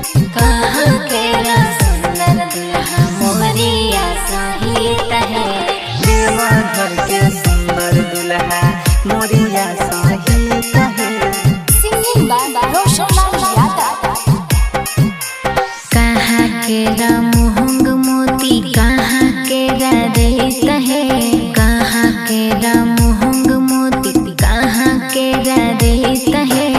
कहाँ के सुंदर दुल्हा मोहरिया सहित है। देवघर के सुंदर दुल्हा मोरिया सहित है। सिंगिंग बाय रोशन यादव। कहाँ के मुहंग मोती कहाँ के रेत है। कहाँ के मुहंग मोती कहाँ के रेत है।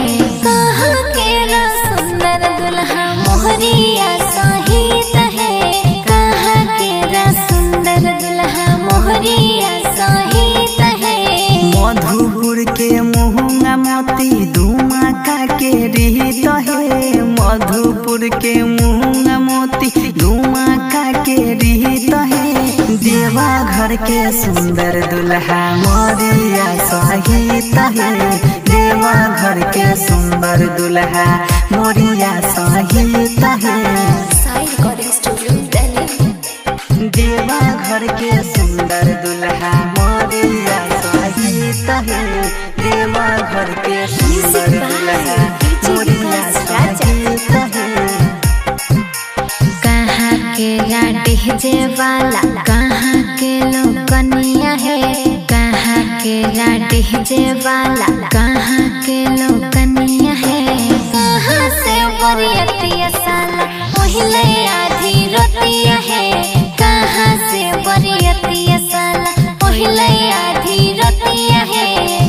कहाँ के सुंदर दुल्हा मोहरिया सहित है। कहाँ के सुंदर दुल्हा मोहरिया सहित है। मधुपुर के मुहंगा मोती धुमाका के रीत है। मधुपुर के मुहंगा मोती धुमाका के रीत है। देवघर के सुंदर दुल्हा मोरिया सहित है। देवघर के सुंदर दुल्हा मोरिया सहित है। साई रिकॉर्डिंग स्टूडियो दिल्ली। देवघर के सुंदर दुल्हा मोरिया सहित है। देवघर के सुंदर दुल्हा मोरिया सहित है। कहाँ के डीजे वाला कहाँ के लोकनिया है। कहाँ के डीजे वाला कहाँ के लोकनिया है। कहाँ से बरियतिया साला पहले आधी रोतिया है। कहाँ से बरियतिया साला पहले आधी रोतिया है।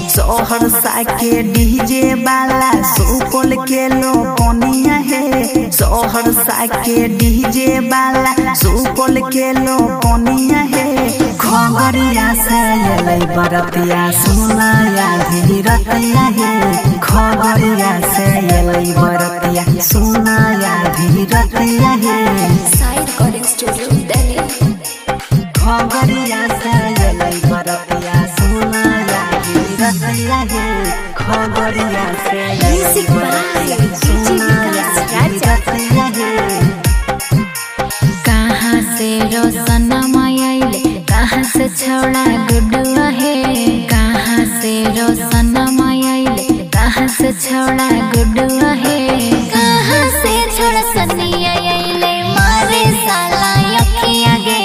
सहरसा के डीजे वाला सुपौल के लोकनिया है। सहरसा के डीजे वाला सुपौल के लोकनिया है। खगड़िया से अलै बरतिया सुनाया धीरतिया है। खगड़िया से अलै बरतिया सुनाया धीरतिया है। साई रिकॉर्डिंग स्टूडियो दिल्ली। खगड़िया से अलै बरतिया सुनाया धीरतिया है। खगड़िया से अलै बरतिया सुनाया धीरतिया है। कहाँ से रोशन आइले कहाँ से छौड़ा गुडुआ है। कहाँ से रोशन आइले कहाँ से छौड़ा गुडुआ है। कहाँ से छोड़ा सनिया आइले मारे साला अखिया गे।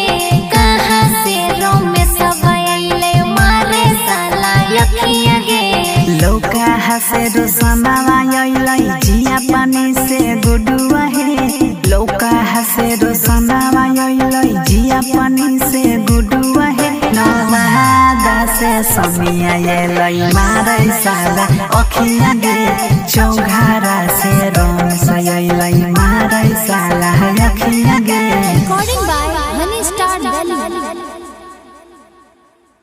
कहाँ से रोमेश आइले मारे साला अखिया गे। लौका हसे रोशनवा अइलै जिया पानी से गुडुआ है। लौका हसे रोशनवा अइलै जिया पानी से गुडुआ है। नवादा से समिया अइलै मारै साला अखिया गे। चौघारा से रोमेश अइलै मारै साला